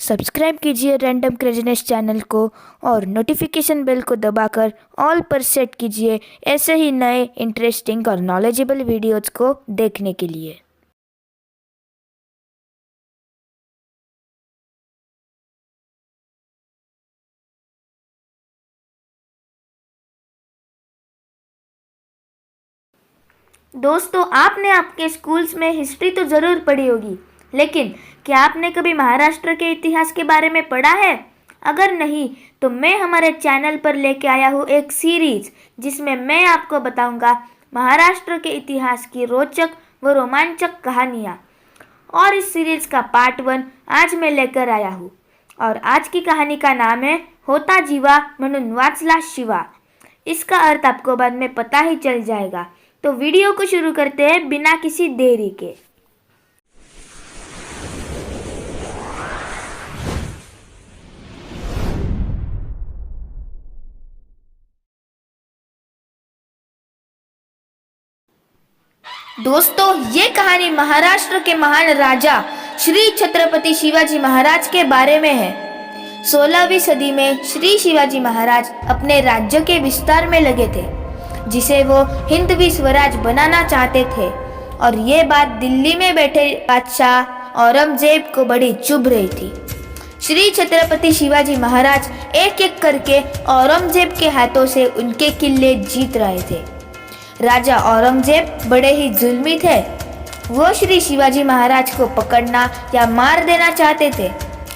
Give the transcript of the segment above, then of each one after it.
Subscribe कीजिए random craziness channel को और नोटिफिकेशन बेल को दबाकर ऑल पर सेट कीजिए ऐसे ही नए इंटरेस्टिंग और नॉलेजेबल वीडियोज़ को देखने के लिए। दोस्तों, आपने आपके स्कूल्स में हिस्ट्री तो ज़रूर पढ़ी होगी, लेकिन क्या आपने कभी महाराष्ट्र के इतिहास के बारे में पढ़ा है? अगर नहीं तो मैं हमारे चैनल पर लेके आया हूँ एक सीरीज जिसमें मैं आपको बताऊंगा महाराष्ट्र के इतिहास की रोचक व रोमांचक कहानियाँ। और इस सीरीज का पार्ट 1 आज मैं लेकर आया हूँ और आज की कहानी का नाम है होता जीवा म्हणून वाचला शिवा। इसका अर्थ आपको बाद में पता ही चल जाएगा। तो वीडियो को शुरू करते हैं बिना किसी देरी के। दोस्तों, ये कहानी महाराष्ट्र के महान राजा श्री छत्रपति शिवाजी महाराज के बारे में है। 16वीं सदी में श्री शिवाजी महाराज अपने राज्य के विस्तार में लगे थे, जिसे वो हिंदवी स्वराज बनाना चाहते थे। और ये बात दिल्ली में बैठे बादशाह औरंगजेब को बड़ी चुभ रही थी। श्री छत्रपति शिवाजी महाराज एक एक करके औरंगजेब के हाथों से उनके किले जीत रहे थे। राजा औरंगजेब बड़े ही जुल्मी थे। वो श्री शिवाजी महाराज को पकड़ना या मार देना चाहते थे,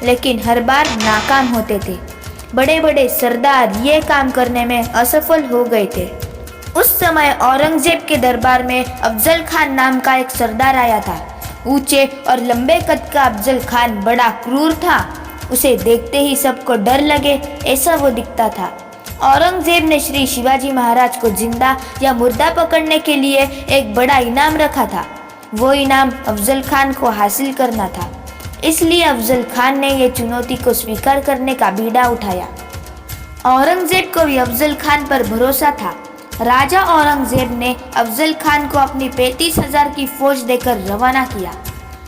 लेकिन हर बार नाकाम होते थे। बड़े बड़े सरदार ये काम करने में असफल हो गए थे। उस समय औरंगजेब के दरबार में अफजल खान नाम का एक सरदार आया था। ऊंचे और लंबे कद का अफजल खान बड़ा क्रूर था। उसे देखते ही सबको डर लगे ऐसा वो दिखता था। औरंगजेब ने श्री शिवाजी महाराज को जिंदा या मुर्दा पकड़ने के लिए एक बड़ा इनाम रखा था। वो इनाम अफजल खान को हासिल करना था। इसलिए अफजल खान ने ये चुनौती को स्वीकार करने का बीड़ा उठाया। औरंगजेब को भी अफजल खान पर भरोसा था। राजा औरंगजेब ने अफजल खान को अपनी 35,000 की फौज देकर रवाना किया।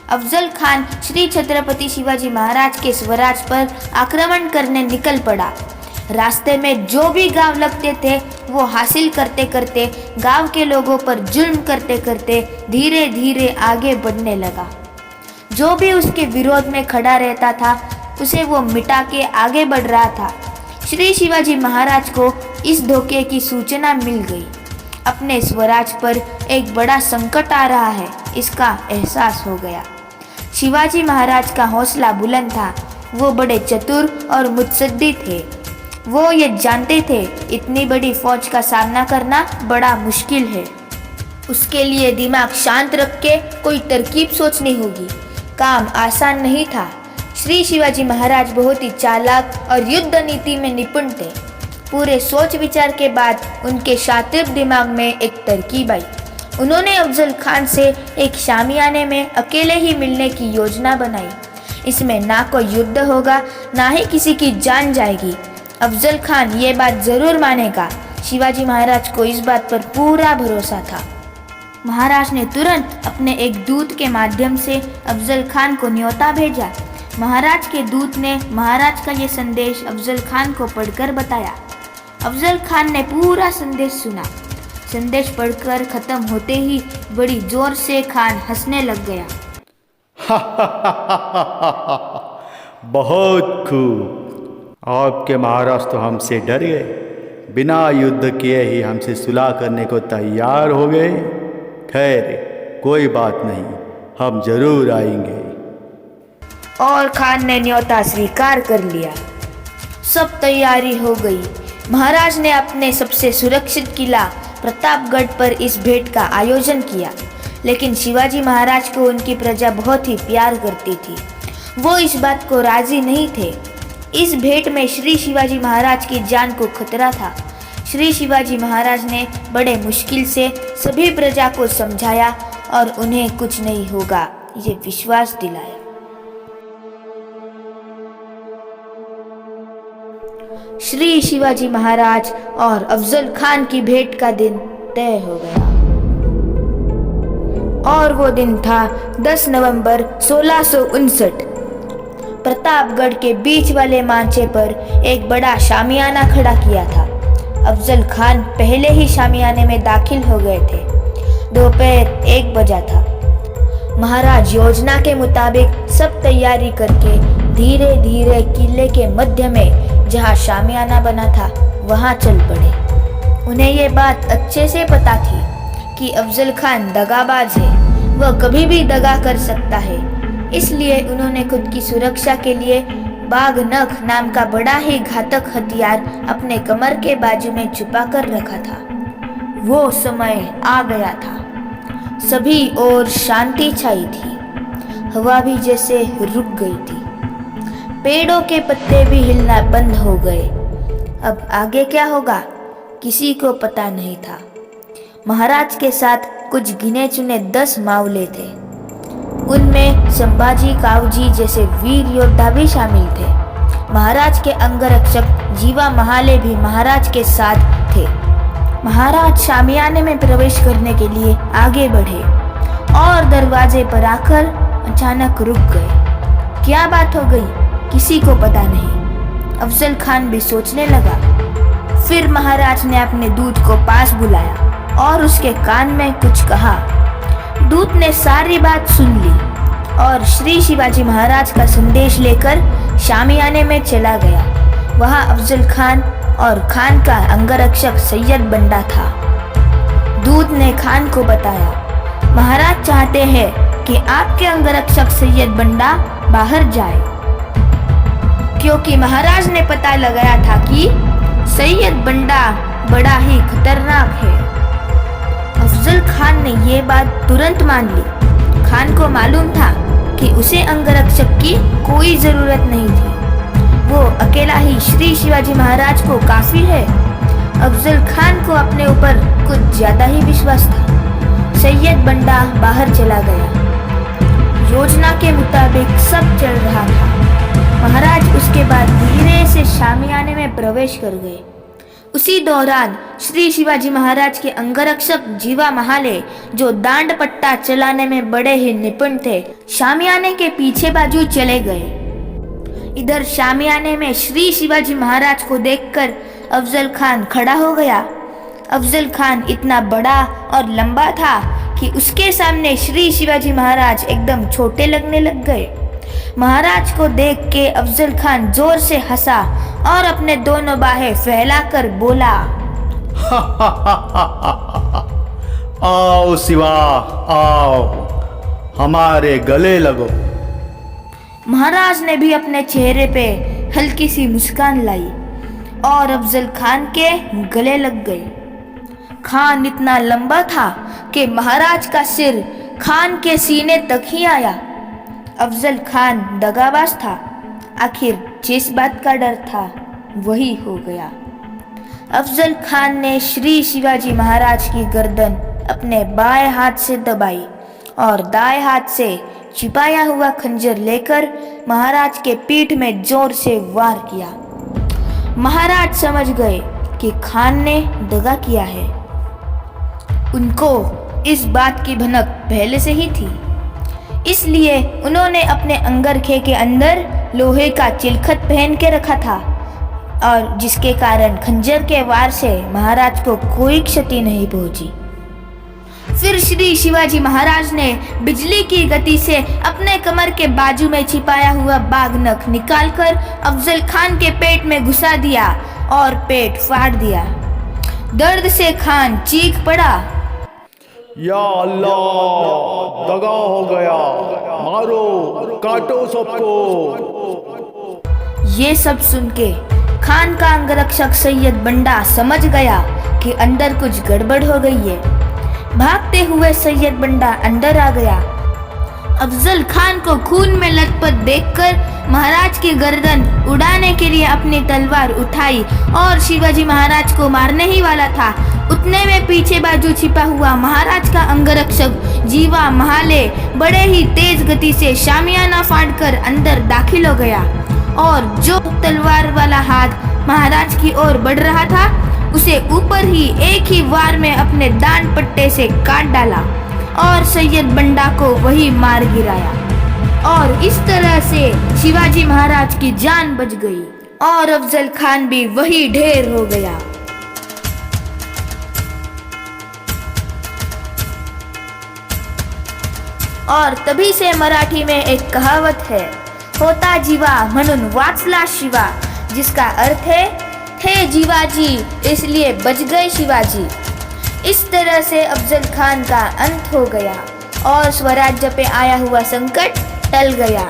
अफजल खान श्री छत्रपति शिवाजी महाराज के स्वराज पर आक्रमण करने निकल पड़ा। रास्ते में जो भी गांव लगते थे वो हासिल करते करते गांव के लोगों पर जुल्म करते करते धीरे धीरे आगे बढ़ने लगा। जो भी उसके विरोध में खड़ा रहता था उसे वो मिटा के आगे बढ़ रहा था। श्री शिवाजी महाराज को इस धोखे की सूचना मिल गई। अपने स्वराज पर एक बड़ा संकट आ रहा है, इसका एहसास हो गया। शिवाजी महाराज का हौसला बुलंद था। वो बड़े चतुर और मुत्सद्दी थे। वो ये जानते थे इतनी बड़ी फौज का सामना करना बड़ा मुश्किल है। उसके लिए दिमाग शांत रख के कोई तरकीब सोचनी होगी। काम आसान नहीं था। श्री शिवाजी महाराज बहुत ही चालाक और युद्ध नीति में निपुण थे। पूरे सोच विचार के बाद उनके शातिब दिमाग में एक तरकीब आई। उन्होंने अफजल खान से एक शामियाने में अकेले ही मिलने की योजना बनाई। इसमें ना कोई युद्ध होगा, ना ही किसी की जान जाएगी। अफजल खान ये बात जरूर मानेगा। शिवाजी महाराज को इस बात पर पूरा भरोसा था। महाराज ने तुरंत अपने एक दूत के माध्यम से अफजल खान को न्योता भेजा। महाराज के दूत ने महाराज का ये संदेश अफजल खान को पढ़कर बताया। अफजल खान ने पूरा संदेश सुना। संदेश पढ़कर खत्म होते ही बड़ी जोर से खान हंसने लग गया। बहुत खूब। आपके महाराज तो हमसे डर गए, बिना युद्ध किए ही हमसे सुलह करने को तैयार हो गए। खैर कोई बात नहीं, हम जरूर आएंगे। और खान ने न्योता स्वीकार कर लिया। सब तैयारी हो गई। महाराज ने अपने सबसे सुरक्षित किला प्रतापगढ़ पर इस भेंट का आयोजन किया। लेकिन शिवाजी महाराज को उनकी प्रजा बहुत ही प्यार करती थी। वो इस बात को राजी नहीं थे। इस भेंट में श्री शिवाजी महाराज की जान को खतरा था। श्री शिवाजी महाराज ने बड़े मुश्किल से सभी प्रजा को समझाया और उन्हें कुछ नहीं होगा ये विश्वास दिलाया। श्री शिवाजी महाराज और अफजल खान की भेंट का दिन तय हो गया और वो दिन था 10 नवंबर 1659। प्रतापगढ़ के बीच वाले मांचे पर एक बड़ा शामियाना खड़ा किया था। अफजल खान पहले ही शामियाने में दाखिल हो गए थे। दोपहर 1 बजा था। महाराज योजना के मुताबिक सब तैयारी करके धीरे धीरे किले के मध्य में जहाँ शामियाना बना था वहाँ चल पड़े। उन्हें ये बात अच्छे से पता थी कि अफजल खान दगाबाज है, वह कभी भी दगा कर सकता है। इसलिए उन्होंने खुद की सुरक्षा के लिए बाघ नख नाम का बड़ा ही घातक हथियार अपने कमर के बाजू में छुपा कर रखा था। वो समय आ गया था। सभी ओर शांति छाई थी। हवा भी जैसे रुक गई थी। पेड़ों के पत्ते भी हिलना बंद हो गए। अब आगे क्या होगा किसी को पता नहीं था। महाराज के साथ कुछ गिने चुने 10 मावले थे। उनमें संभाजी कावजी जैसे वीर योद्धा भी शामिल थे। महाराज के अंगरक्षक जीवा महाले भी महाराज के साथ थे। महाराज शामियाने में प्रवेश करने के लिए आगे बढ़े और दरवाजे पर आकर अचानक रुक गए। क्या बात हो गई किसी को पता नहीं। अफजल खान भी सोचने लगा। फिर महाराज ने अपने दूत को पास बुलाया और उसके कान में कुछ कहा। दूत ने सारी बात सुन ली और श्री शिवाजी महाराज का संदेश लेकर शामियाने में चला गया। वहाँ अफजल खान और खान का अंगरक्षक सैयद बंडा था। दूत ने खान को बताया, महाराज चाहते हैं कि आपके अंगरक्षक सैयद बंडा बाहर जाए, क्योंकि महाराज ने पता लगाया था कि सैयद बंडा बड़ा ही खतरनाक है। अफजल खान ने ये बात तुरंत मान ली। खान को मालूम था कि उसे अंगरक्षक की कोई जरूरत नहीं थी। वो अकेला ही श्री शिवाजी महाराज को काफी है। अफजल खान को अपने ऊपर कुछ ज्यादा ही विश्वास था। सैयद बंडा बाहर चला गया। योजना के मुताबिक सब चल रहा था। महाराज उसके बाद धीरे से शामियाने में प्रवेश कर गए। उसी दौरान श्री शिवाजी महाराज के अंगरक्षक जीवा महाले, जो दांड पट्टा चलाने में बड़े ही निपुण थे, शामियाने के पीछे बाजू चले गए। इधर शामियाने में श्री शिवाजी महाराज को देखकर अफजल खान खड़ा हो गया। अफजल खान इतना बड़ा और लंबा था कि उसके सामने श्री शिवाजी महाराज एकदम छोटे लगने लग गए। महाराज को देख के अफजल खान जोर से हंसा और अपने दोनों बाहें फैलाकर बोला, आओ शिवा, आओ हमारे गले लगो। महाराज ने भी अपने चेहरे पे हल्की सी मुस्कान लाई और अफजल खान के गले लग गए। खान इतना लंबा था कि महाराज का सिर खान के सीने तक ही आया। अफजल खान दगाबाज था। आखिर जिस बात का डर था वही हो गया। अफजल खान ने श्री शिवाजी महाराज की गर्दन अपने बाएं हाथ से दबाई और दाएं हाथ से छिपाया हुआ खंजर लेकर महाराज के पीठ में जोर से वार किया। महाराज समझ गए कि खान ने दगा किया है। उनको इस बात की भनक पहले से ही थी, इसलिए उन्होंने अपने अंगरखे के अंदर लोहे का चिलखत पहन के रखा था और जिसके कारण खंजर के वार से महाराज को कोई क्षति नहीं पहुंची। फिर श्री शिवाजी महाराज ने बिजली की गति से अपने कमर के बाजू में छिपाया हुआ बाघ नख निकालकर अफजल खान के पेट में घुसा दिया और पेट फाड़ दिया। दर्द से खान चीख पड़ा, या अल्लाह, दगा हो गया, मारो, काटो सबको। ये सब सुन के खान का अंगरक्षक सैयद बंडा समझ गया कि अंदर कुछ गड़बड़ हो गई है। भागते हुए सैयद बंडा अंदर आ गया। अफजल खान को खून में लथपथ देखकर महाराज की गर्दन उड़ाने के लिए अपनी तलवार उठाई और शिवाजी महाराज को मारने ही वाला था। उतने में पीछे बाजू छिपा हुआ महाराज का अंगरक्षक जीवा महाले बड़े ही तेज गति से शामियाना फाड़कर अंदर दाखिल हो गया और जो तलवार वाला हाथ महाराज की ओर बढ़ रहा था उसे ऊपर ही एक ही वार में अपने दांड पट्टे से काट डाला और सैयद बंडा को वही मार गिराया। और इस तरह से शिवाजी महाराज की जान बच गई और अफजल खान भी वही ढेर हो गया। और तभी से मराठी में एक कहावत है, होता जीवा म्हणून वाचला शिवा, जिसका अर्थ है, थे जीवाजी इसलिए बच गए शिवाजी। इस तरह से अफजल खान का अंत हो गया और स्वराज्य पे आया हुआ संकट टल गया।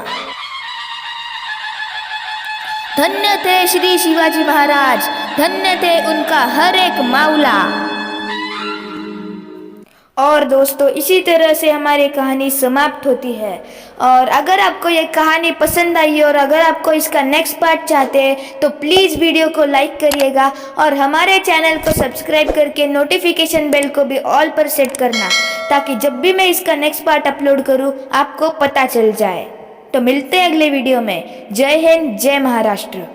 धन्य थे श्री शिवाजी महाराज, धन्य थे उनका हर एक मावला। और दोस्तों, इसी तरह से हमारी कहानी समाप्त होती है। और अगर आपको ये कहानी पसंद आई और अगर आपको इसका नेक्स्ट पार्ट चाहते हैं तो प्लीज़ वीडियो को लाइक करिएगा और हमारे चैनल को सब्सक्राइब करके नोटिफिकेशन बेल को भी ऑल पर सेट करना, ताकि जब भी मैं इसका नेक्स्ट पार्ट अपलोड करूँ आपको पता चल जाए। तो मिलते हैं अगले वीडियो में। जय हिंद, जय महाराष्ट्र।